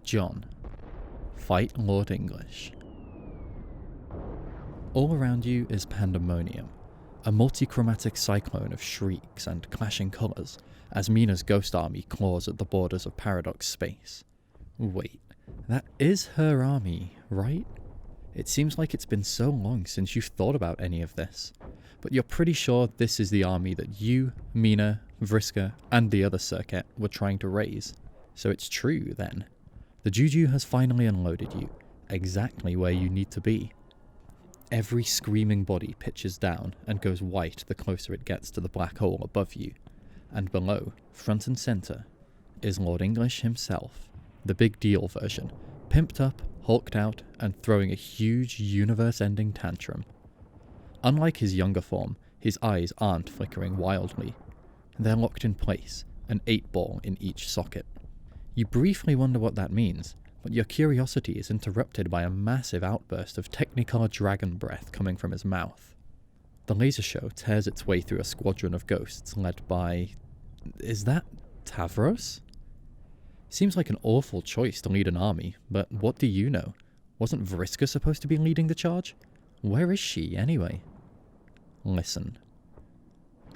John, fight Lord English. All around you is pandemonium, a multichromatic cyclone of shrieks and clashing colours as Mina's ghost army claws at the borders of Paradox space. Wait, that is her army, right? It seems like it's been so long since you've thought about any of this, but you're pretty sure this is the army that you, Mina, Vriska, and the other circuit were trying to raise. So it's true, then. The Juju has finally unloaded you, exactly where you need to be. Every screaming body pitches down and goes white the closer it gets to the black hole above you, and below, front and centre, is Lord English himself, the big deal version, pimped up, hulked out, and throwing a huge universe-ending tantrum. Unlike his younger form, his eyes aren't flickering wildly. They're locked in place, an 8-ball in each socket. You briefly wonder what that means, but your curiosity is interrupted by a massive outburst of Technicolor dragon breath coming from his mouth. The laser show tears its way through a squadron of ghosts led by... is that Tavros? Seems like an awful choice to lead an army, but what do you know? Wasn't Vriska supposed to be leading the charge? Where is she, anyway? Listen.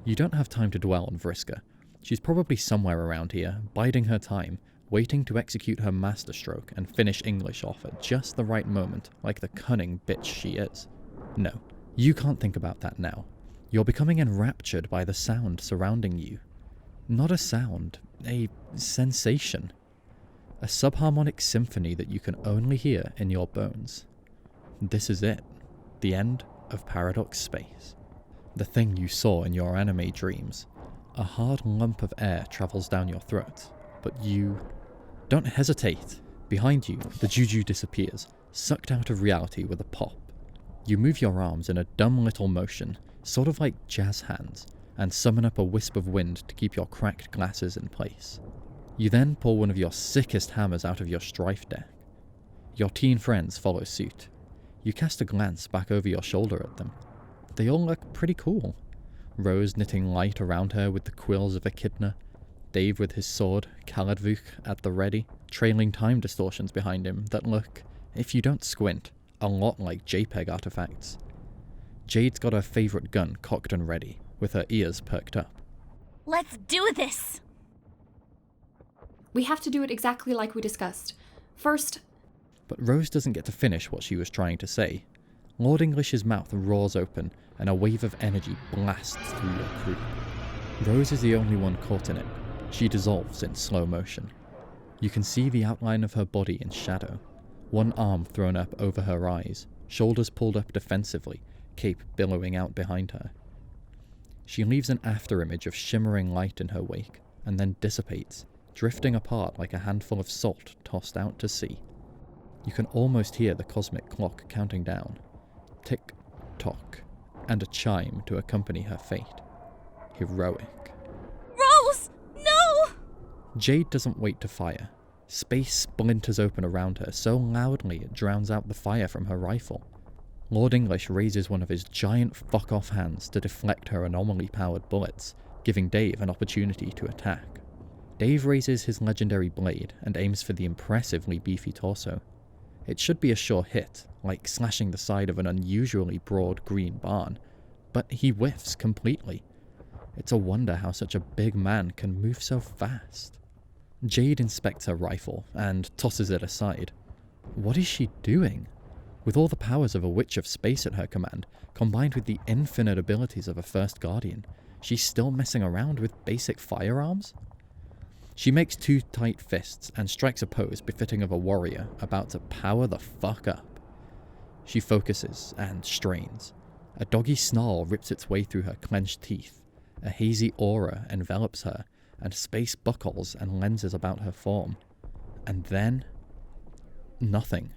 You don't have time to dwell on Vriska. She's probably somewhere around here, biding her time, waiting to execute her masterstroke and finish English off at just the right moment, like the cunning bitch she is. No, you can't think about that now. You're becoming enraptured by the sound surrounding you. Not a sound, a sensation. A subharmonic symphony that you can only hear in your bones. This is it. The end of Paradox Space. The thing you saw in your anime dreams. A hard lump of air travels down your throat, but you... Don't hesitate! Behind you, the Juju disappears, sucked out of reality with a pop. You move your arms in a dumb little motion, sort of like jazz hands, and summon up a wisp of wind to keep your cracked glasses in place. You then pull one of your sickest hammers out of your strife deck. Your teen friends follow suit. You cast a glance back over your shoulder at them. They all look pretty cool. Rose knitting light around her with the quills of Echidna, Dave with his sword, Kaladvuk at the ready, trailing time distortions behind him that look, if you don't squint, a lot like JPEG artifacts. Jade's got her favourite gun cocked and ready, with her ears perked up. Let's do this! We have to do it exactly like we discussed. First... But Rose doesn't get to finish what she was trying to say. Lord English's mouth roars open, and a wave of energy blasts through your crew. Rose is the only one caught in it. She dissolves in slow motion. You can see the outline of her body in shadow, one arm thrown up over her eyes, shoulders pulled up defensively, cape billowing out behind her. She leaves an afterimage of shimmering light in her wake, and then dissipates, drifting apart like a handful of salt tossed out to sea. You can almost hear the cosmic clock counting down. Tick-tock, and a chime to accompany her fate. Heroic. Rose! No! Jade doesn't wait to fire. Space splinters open around her so loudly it drowns out the fire from her rifle. Lord English raises one of his giant fuck-off hands to deflect her anomaly-powered bullets, giving Dave an opportunity to attack. Dave raises his legendary blade and aims for the impressively beefy torso. It should be a sure hit, like slashing the side of an unusually broad green barn, but he whiffs completely. It's a wonder how such a big man can move so fast. Jade inspects her rifle and tosses it aside. What is she doing? With all the powers of a Witch of Space at her command, combined with the infinite abilities of a First Guardian, she's still messing around with basic firearms? She makes two tight fists and strikes a pose befitting of a warrior about to power the fuck up. She focuses and strains. A doggy snarl rips its way through her clenched teeth. A hazy aura envelops her, and space buckles and lenses about her form. And then... nothing.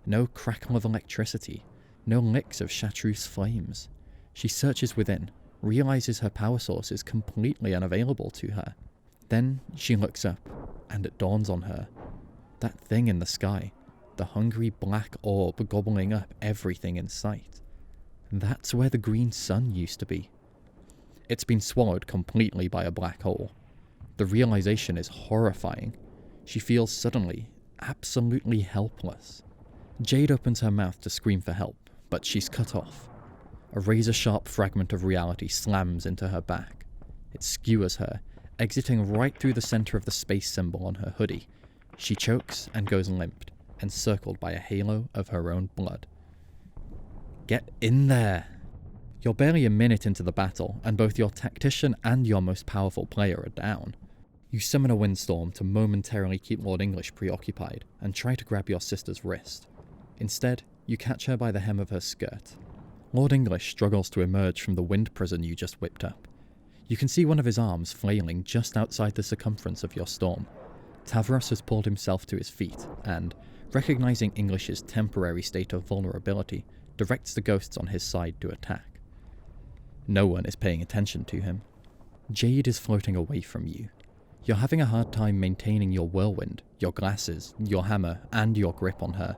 No crackle of electricity. No licks of chartreuse flames. She searches within, realizes her power source is completely unavailable to her. Then she looks up, and it dawns on her. That thing in the sky, the hungry black orb gobbling up everything in sight. That's where the green sun used to be. It's been swallowed completely by a black hole. The realization is horrifying. She feels suddenly, absolutely helpless. Jade opens her mouth to scream for help, but she's cut off. A razor-sharp fragment of reality slams into her back. It skewers her, exiting right through the center of the space symbol on her hoodie. She chokes and goes limp, encircled by a halo of her own blood. Get in there! You're barely a minute into the battle, and both your tactician and your most powerful player are down. You summon a windstorm to momentarily keep Lord English preoccupied, and try to grab your sister's wrist. Instead, you catch her by the hem of her skirt. Lord English struggles to emerge from the wind prison you just whipped up. You can see one of his arms flailing just outside the circumference of your storm. Tavros has pulled himself to his feet, and, recognizing English's temporary state of vulnerability, directs the ghosts on his side to attack. No one is paying attention to him. Jade is floating away from you. You're having a hard time maintaining your whirlwind, your glasses, your hammer, and your grip on her.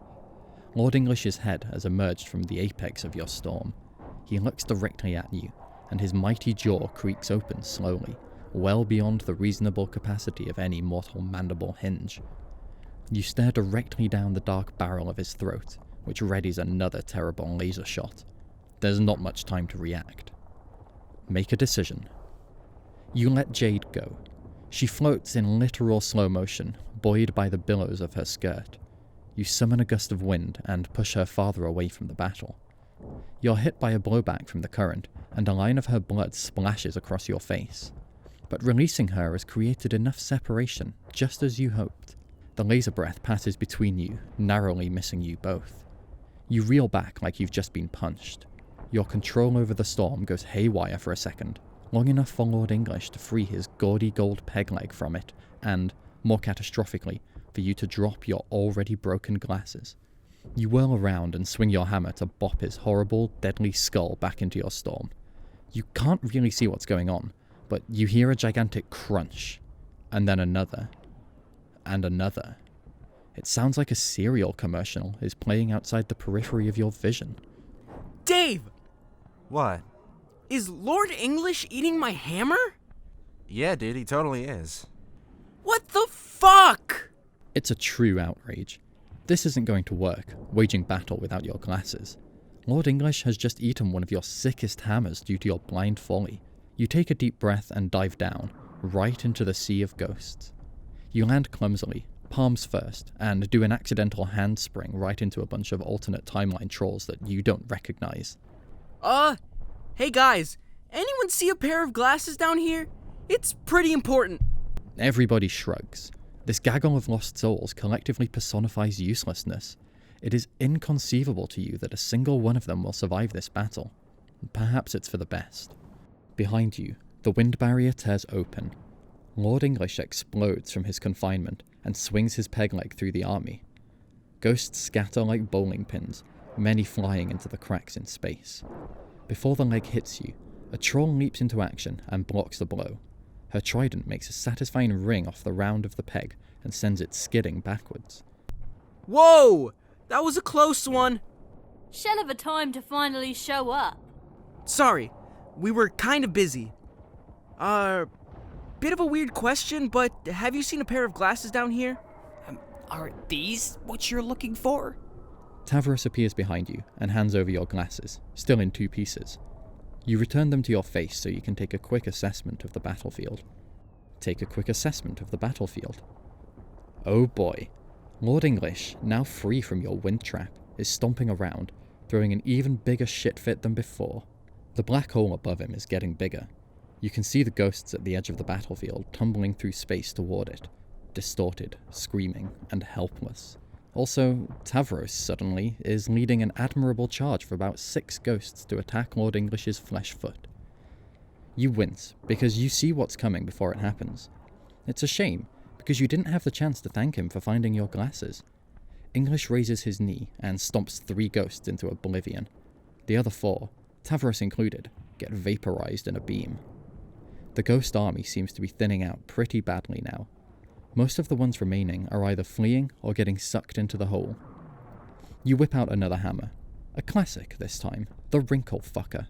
Lord English's head has emerged from the apex of your storm. He looks directly at you, and his mighty jaw creaks open slowly, well beyond the reasonable capacity of any mortal mandible hinge. You stare directly down the dark barrel of his throat, which readies another terrible laser shot. There's not much time to react. Make a decision. You let Jade go. She floats in literal slow motion, buoyed by the billows of her skirt. You summon a gust of wind and push her farther away from the battle. You're hit by a blowback from the current, and a line of her blood splashes across your face. But releasing her has created enough separation, just as you hoped. The laser breath passes between you, narrowly missing you both. You reel back like you've just been punched. Your control over the storm goes haywire for a second, long enough for Lord English to free his gaudy gold peg leg from it, and, more catastrophically, for you to drop your already broken glasses. You whirl around and swing your hammer to bop his horrible, deadly skull back into your storm. You can't really see what's going on, but you hear a gigantic crunch, and then another, and another. It sounds like a cereal commercial is playing outside the periphery of your vision. Dave! What? Is Lord English eating my hammer? Yeah, dude, he totally is. What the fuck? It's a true outrage. This isn't going to work, waging battle without your glasses. Lord English has just eaten one of your sickest hammers due to your blind folly. You take a deep breath and dive down, right into the sea of ghosts. You land clumsily, palms first, and do an accidental handspring right into a bunch of alternate timeline trolls that you don't recognize. Hey guys, anyone see a pair of glasses down here? It's pretty important. Everybody shrugs. This gaggle of lost souls collectively personifies uselessness. It is inconceivable to you that a single one of them will survive this battle. Perhaps it's for the best. Behind you, the wind barrier tears open. Lord English explodes from his confinement and swings his peg leg through the army. Ghosts scatter like bowling pins, many flying into the cracks in space. Before the leg hits you, a troll leaps into action and blocks the blow. Her trident makes a satisfying ring off the round of the peg and sends it skidding backwards. Whoa! That was a close one. Shell of a time to finally show up. Sorry, we were kind of busy. Bit of a weird question, but have you seen a pair of glasses down here? Are these what you're looking for? Tavros appears behind you and hands over your glasses, still in two pieces. You return them to your face so you can take a quick assessment of the battlefield. Take a quick assessment of the battlefield. Oh boy. Lord English, now free from your wind trap, is stomping around, throwing an even bigger shit fit than before. The black hole above him is getting bigger. You can see the ghosts at the edge of the battlefield tumbling through space toward it, distorted, screaming, and helpless. Also, Tavros, suddenly, is leading an admirable charge of about 6 ghosts to attack Lord English's flesh foot. You wince, because you see what's coming before it happens. It's a shame, because you didn't have the chance to thank him for finding your glasses. English raises his knee and stomps 3 ghosts into oblivion. The other 4, Tavros included, get vaporized in a beam. The ghost army seems to be thinning out pretty badly now. Most of the ones remaining are either fleeing or getting sucked into the hole. You whip out another hammer. A classic this time, the wrinkle fucker.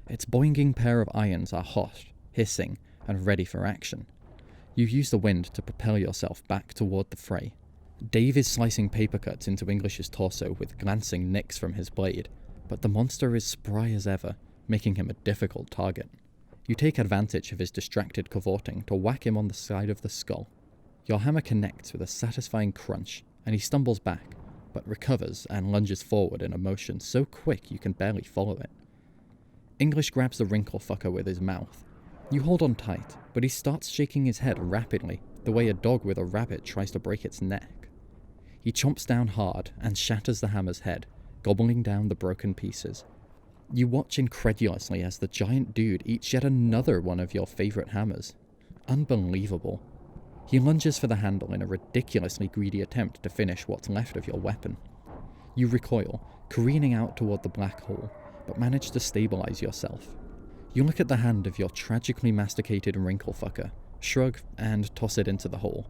Its boinging pair of irons are hot, hissing, and ready for action. You use the wind to propel yourself back toward the fray. Dave is slicing paper cuts into English's torso with glancing nicks from his blade, but the monster is spry as ever, making him a difficult target. You take advantage of his distracted cavorting to whack him on the side of the skull. Your hammer connects with a satisfying crunch, and he stumbles back, but recovers and lunges forward in a motion so quick you can barely follow it. English grabs the wrinkle fucker with his mouth. You hold on tight, but he starts shaking his head rapidly, the way a dog with a rabbit tries to break its neck. He chomps down hard and shatters the hammer's head, gobbling down the broken pieces. You watch incredulously as the giant dude eats yet another one of your favorite hammers. Unbelievable. He lunges for the handle in a ridiculously greedy attempt to finish what's left of your weapon. You recoil, careening out toward the black hole, but manage to stabilize yourself. You look at the hand of your tragically masticated wrinkle fucker, shrug, and toss it into the hole.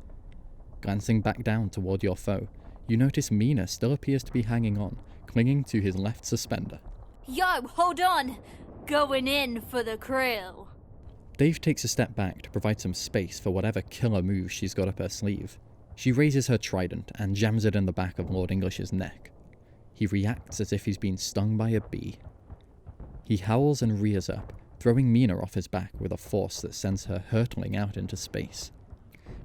Glancing back down toward your foe, you notice Mina still appears to be hanging on, clinging to his left suspender. Yo, hold on! Going in for the krill. Dave takes a step back to provide some space for whatever killer move she's got up her sleeve. She raises her trident and jams it in the back of Lord English's neck. He reacts as if he's been stung by a bee. He howls and rears up, throwing Mina off his back with a force that sends her hurtling out into space.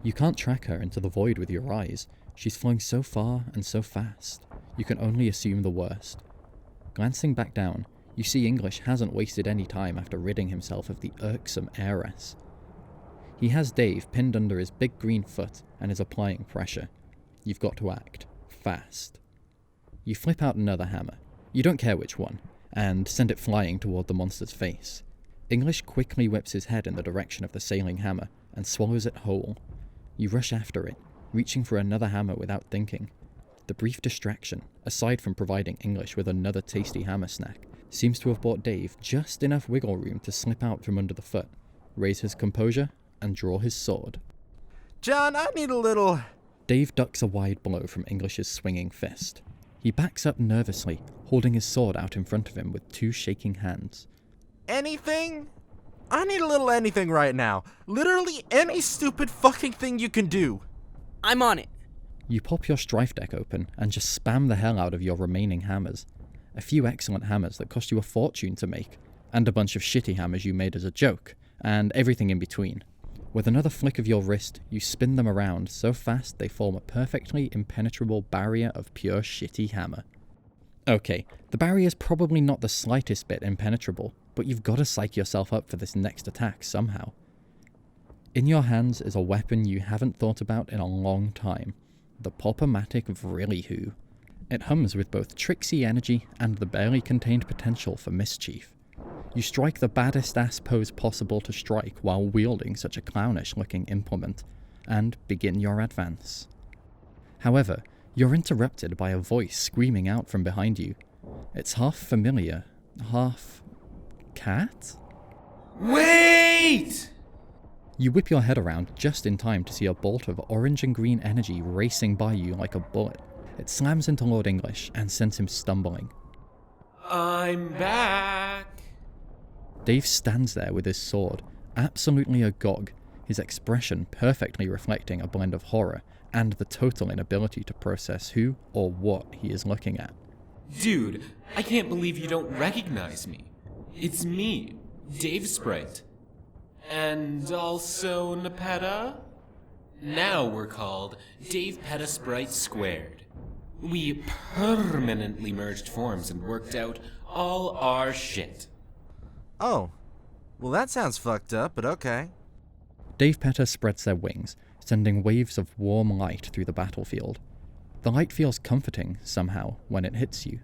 You can't track her into the void with your eyes. She's flying so far and so fast. You can only assume the worst. Glancing back down, you see English hasn't wasted any time after ridding himself of the irksome heiress. He has Dave pinned under his big green foot and is applying pressure. You've got to act fast. You flip out another hammer, you don't care which one, and send it flying toward the monster's face. English quickly whips his head in the direction of the sailing hammer and swallows it whole. You rush after it, reaching for another hammer without thinking. The brief distraction, aside from providing English with another tasty hammer snack, seems to have bought Dave just enough wiggle room to slip out from under the foot, raise his composure, and draw his sword. John, I need a little... Dave ducks a wide blow from English's swinging fist. He backs up nervously, holding his sword out in front of him with two shaking hands. Anything? I need a little anything right now. Literally any stupid fucking thing you can do. I'm on it. You pop your strife deck open and just spam the hell out of your remaining hammers. A few excellent hammers that cost you a fortune to make, and a bunch of shitty hammers you made as a joke, and everything in between. With another flick of your wrist, you spin them around so fast they form a perfectly impenetrable barrier of pure shitty hammer. Okay, the barrier's probably not the slightest bit impenetrable, but you've got to psych yourself up for this next attack somehow. In your hands is a weapon you haven't thought about in a long time, the Pop-O-Matic Vrilly-Hoo. It hums with both tricksy energy and the barely contained potential for mischief. You strike the baddest ass pose possible to strike while wielding such a clownish-looking implement, and begin your advance. However, you're interrupted by a voice screaming out from behind you. It's half familiar, half... cat? Wait! You whip your head around just in time to see a bolt of orange and green energy racing by you like a bullet. It slams into Lord English and sends him stumbling. I'm back. Dave stands there with his sword, absolutely agog, his expression perfectly reflecting a blend of horror and the total inability to process who or what he is looking at. Dude, I can't believe you don't recognize me. It's me, Dave Sprite. And also Nepeta? Now we're called Dave Peta Sprite Squared. We permanently merged forms and worked out all our shit. Oh, well that sounds fucked up, but okay. Dave Peta spreads their wings, sending waves of warm light through the battlefield. The light feels comforting, somehow, when it hits you.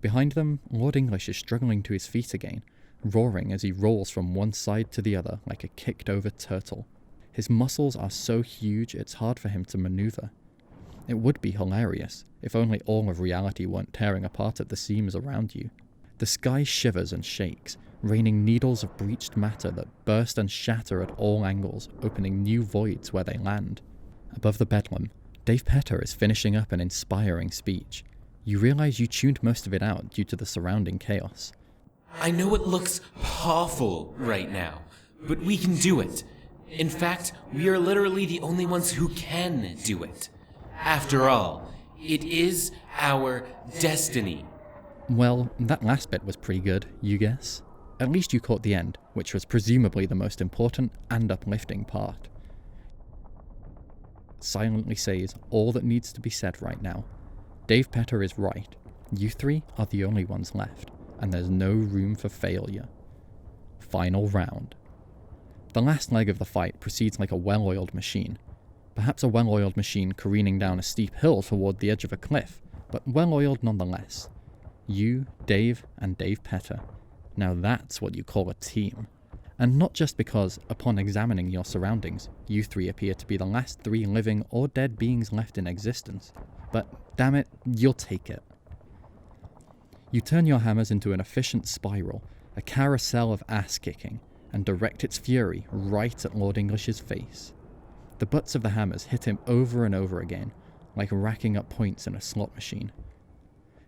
Behind them, Lord English is struggling to his feet again, roaring as he rolls from one side to the other like a kicked-over turtle. His muscles are so huge it's hard for him to maneuver. It would be hilarious, if only all of reality weren't tearing apart at the seams around you. The sky shivers and shakes, raining needles of breached matter that burst and shatter at all angles, opening new voids where they land. Above the bedlam, Dave Peta is finishing up an inspiring speech. You realize you tuned most of it out due to the surrounding chaos. I know it looks awful right now, but we can do it. In fact, we are literally the only ones who can do it. After all, it is our destiny. Well, that last bit was pretty good, you guess? At least you caught the end, which was presumably the most important and uplifting part. Silently says all that needs to be said right now. Dave Petter is right. You three are the only ones left, and there's no room for failure. Final round. The last leg of the fight proceeds like a well-oiled machine. Perhaps a well-oiled machine careening down a steep hill toward the edge of a cliff, but well-oiled nonetheless. You, Dave, and Dave Petter. Now that's what you call a team. And not just because, upon examining your surroundings, you three appear to be the last 3 living or dead beings left in existence, but damn it, you'll take it. You turn your hammers into an efficient spiral, a carousel of ass-kicking, and direct its fury right at Lord English's face. The butts of the hammers hit him over and over again, like racking up points in a slot machine.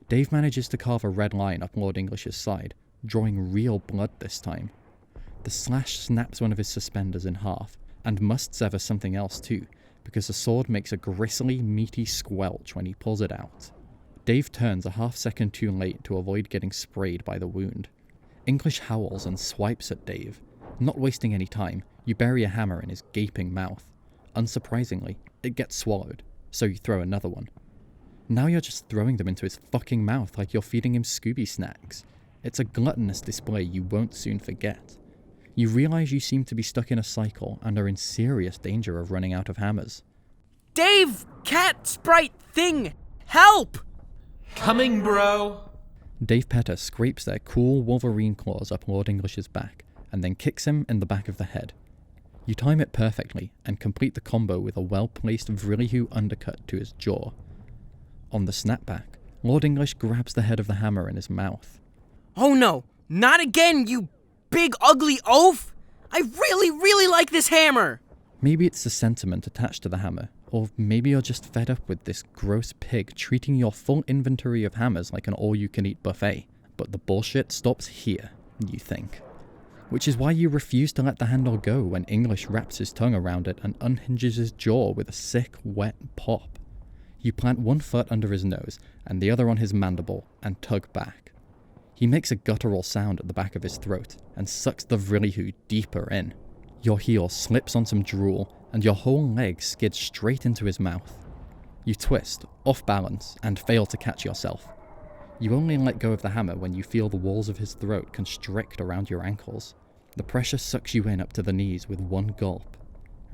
Dave manages to carve a red line up Lord English's side, drawing real blood this time. The slash snaps one of his suspenders in half, and must sever something else too, because the sword makes a gristly, meaty squelch when he pulls it out. Dave turns a half-second too late to avoid getting sprayed by the wound. English howls and swipes at Dave. Not wasting any time, you bury a hammer in his gaping mouth. Unsurprisingly, it gets swallowed, so you throw another one. Now you're just throwing them into his fucking mouth like you're feeding him Scooby snacks. It's a gluttonous display you won't soon forget. You realize you seem to be stuck in a cycle and are in serious danger of running out of hammers. Dave! Cat sprite thing! Help! Coming, bro! Dave Petter scrapes their cool Wolverine claws up Lord English's back, and then kicks him in the back of the head. You time it perfectly, and complete the combo with a well-placed Vrillihu undercut to his jaw. On the snapback, Lord English grabs the head of the hammer in his mouth. Oh no, not again, you big ugly oaf! I really like this hammer! Maybe it's the sentiment attached to the hammer, or maybe you're just fed up with this gross pig treating your full inventory of hammers like an all-you-can-eat buffet. But the bullshit stops here, you think. Which is why you refuse to let the handle go when English wraps his tongue around it and unhinges his jaw with a sick, wet pop. You plant one foot under his nose and the other on his mandible and tug back. He makes a guttural sound at the back of his throat and sucks the Vrillihu deeper in. Your heel slips on some drool and your whole leg skids straight into his mouth. You twist, off balance, and fail to catch yourself. You only let go of the hammer when you feel the walls of his throat constrict around your ankles. The pressure sucks you in up to the knees with one gulp.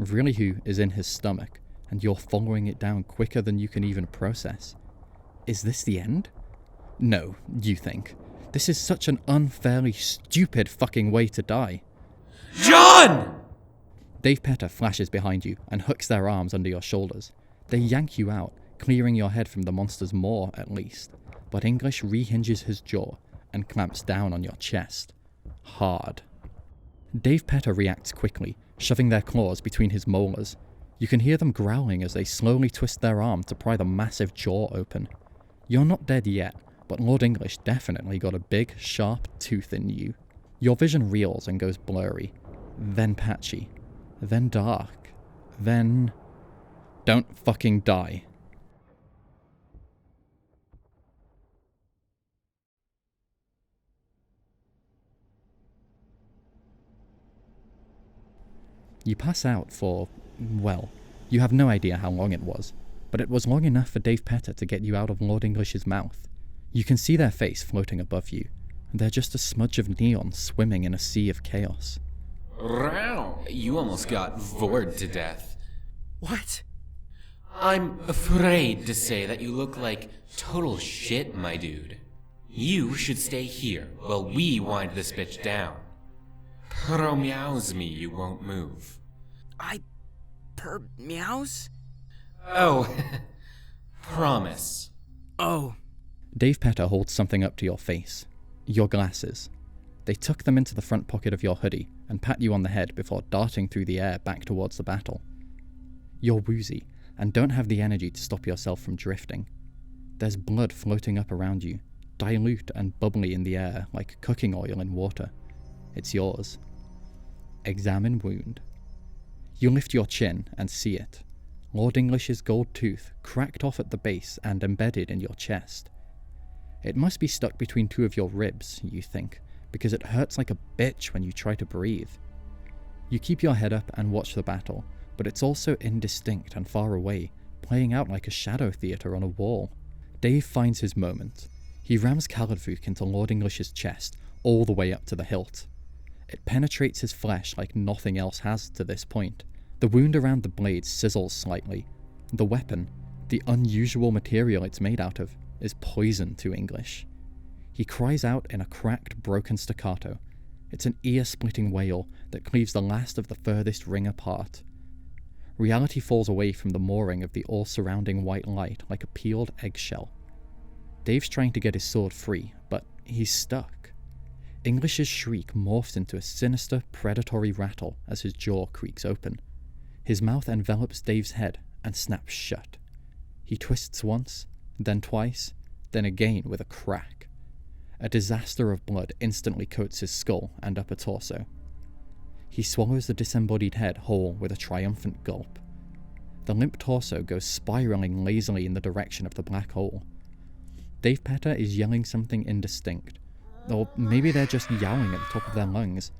Vrillihu is in his stomach, and you're following it down quicker than you can even process. Is this the end? No, you think. This is such an unfairly stupid fucking way to die. John! Dave Petter flashes behind you and hooks their arms under your shoulders. They yank you out, clearing your head from the monster's maw at least. But English rehinges his jaw and clamps down on your chest. Hard. Dave Petter reacts quickly, shoving their claws between his molars. You can hear them growling as they slowly twist their arm to pry the massive jaw open. You're not dead yet, but Lord English definitely got a big, sharp tooth in you. Your vision reels and goes blurry, then patchy, then dark, then... Don't fucking die. You pass out for, well, you have no idea how long it was, but it was long enough for Dave Petter to get you out of Lord English's mouth. You can see their face floating above you, and they're just a smudge of neon swimming in a sea of chaos. Row! You almost got vored to death. What? I'm afraid to say that you look like total shit, my dude. You should stay here while we wind this bitch down. Pro meows me you won't move. Per meows? Oh, promise. Oh. Dave Petter holds something up to your face. Your glasses. They tuck them into the front pocket of your hoodie and pat you on the head before darting through the air back towards the battle. You're woozy and don't have the energy to stop yourself from drifting. There's blood floating up around you, dilute and bubbly in the air like cooking oil in water. It's yours. Examine wound. You lift your chin and see it. Lord English's gold tooth cracked off at the base and embedded in your chest. It must be stuck between two of your ribs, you think, because it hurts like a bitch when you try to breathe. You keep your head up and watch the battle, but it's also indistinct and far away, playing out like a shadow theatre on a wall. Dave finds his moment. He rams Caladvuk into Lord English's chest, all the way up to the hilt. It penetrates his flesh like nothing else has to this point. The wound around the blade sizzles slightly. The weapon, the unusual material it's made out of, is poison to English. He cries out in a cracked, broken staccato. It's an ear-splitting wail that cleaves the last of the furthest ring apart. Reality falls away from the mooring of the all-surrounding white light like a peeled eggshell. Dave's trying to get his sword free, but he's stuck. English's shriek morphs into a sinister, predatory rattle as his jaw creaks open. His mouth envelops Dave's head and snaps shut. He twists once, then twice, then again with a crack. A disaster of blood instantly coats his skull and upper torso. He swallows the disembodied head whole with a triumphant gulp. The limp torso goes spiraling lazily in the direction of the black hole. Dave Petter is yelling something indistinct. Or maybe they're just yowling at the top of their lungs.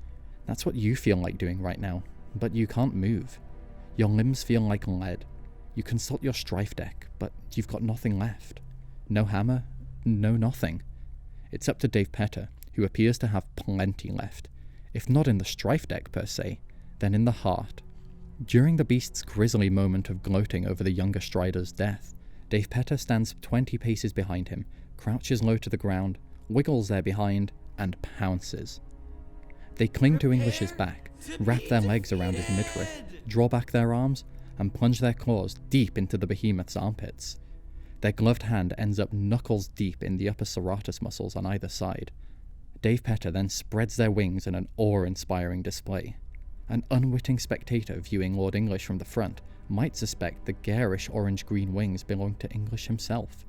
That's what you feel like doing right now, but you can't move. Your limbs feel like lead. You consult your strife deck, but you've got nothing left. No hammer, no nothing. It's up to Dave Petter, who appears to have plenty left. If not in the strife deck per se, then in the heart. During the beast's grisly moment of gloating over the younger Strider's death, Dave Petter stands 20 paces behind him, crouches low to the ground, wiggles there behind, and pounces. They cling to English's back, wrap their legs around his midriff, draw back their arms, and plunge their claws deep into the behemoth's armpits. Their gloved hand ends up knuckles deep in the upper serratus muscles on either side. Dave Petter then spreads their wings in an awe-inspiring display. An unwitting spectator viewing Lord English from the front might suspect the garish orange-green wings belong to English himself.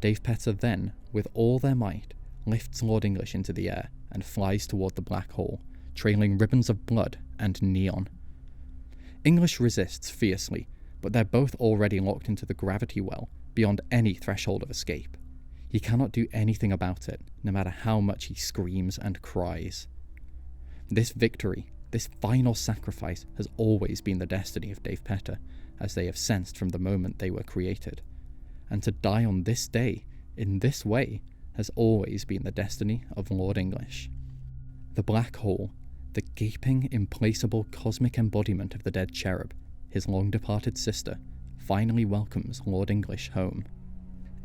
Dave Petter then, with all their might, lifts Lord English into the air and flies toward the black hole, trailing ribbons of blood and neon. English resists fiercely, but they're both already locked into the gravity well, beyond any threshold of escape. He cannot do anything about it, no matter how much he screams and cries. This victory, this final sacrifice, has always been the destiny of Dave Petter, as they have sensed from the moment they were created. And to die on this day, in this way, has always been the destiny of Lord English. The black hole, the gaping, implacable cosmic embodiment of the dead cherub, his long-departed sister, finally welcomes Lord English home.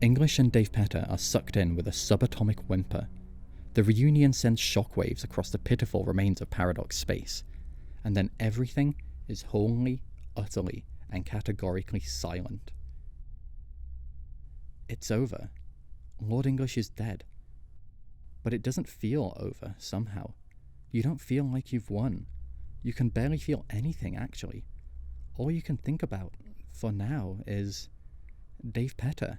English and Dave Petter are sucked in with a subatomic whimper. The reunion sends shockwaves across the pitiful remains of Paradox space, and then everything is wholly, utterly, and categorically silent. It's over. Lord English is dead. But it doesn't feel over, somehow. You don't feel like you've won. You can barely feel anything, actually. All you can think about, for now, is Dave Petter.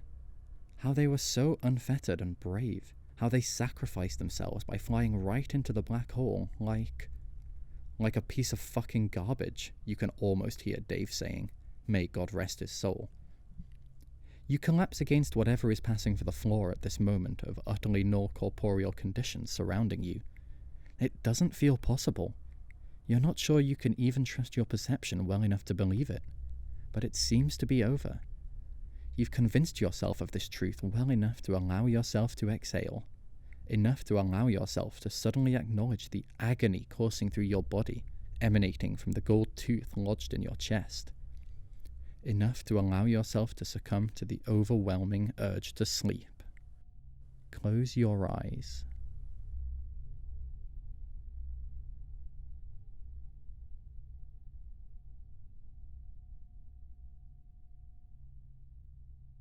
How they were so unfettered and brave. How they sacrificed themselves by flying right into the black hole, like a piece of fucking garbage, you can almost hear Dave saying. May God rest his soul. You collapse against whatever is passing for the floor at this moment of utterly null-corporeal conditions surrounding you. It doesn't feel possible. You're not sure you can even trust your perception well enough to believe it. But it seems to be over. You've convinced yourself of this truth well enough to allow yourself to exhale. Enough to allow yourself to suddenly acknowledge the agony coursing through your body, emanating from the gold tooth lodged in your chest. Enough to allow yourself to succumb to the overwhelming urge to sleep. Close your eyes